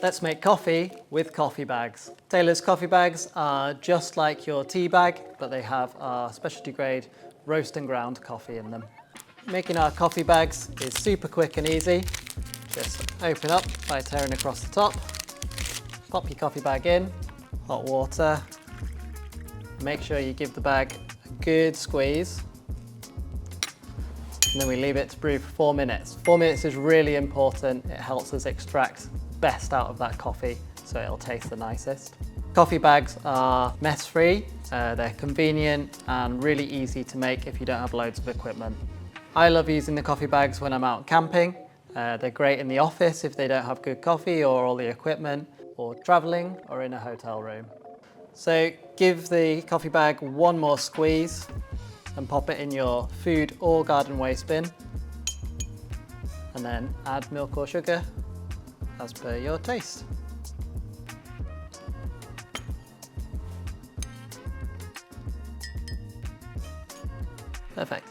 Let's make coffee with coffee bags. Taylor's coffee bags are just like your tea bag, but they have our specialty grade roast and ground coffee in them. Making our coffee bags is super quick and easy. Just open up by tearing across the top. Pop your coffee bag in, hot water. Make sure you give the bag a good squeeze. And then we leave it to brew for 4 minutes. 4 minutes is really important. It helps us extract best out of that coffee, so it'll taste the nicest. Coffee bags are mess-free, they're convenient and really easy to make if you don't have loads of equipment. I love using the coffee bags when I'm out camping. They're great in the office if they don't have good coffee or all the equipment, or traveling or in a hotel room. So give the coffee bag one more squeeze and pop it in your food or garden waste bin. And then add milk or sugar as per your taste. Perfect.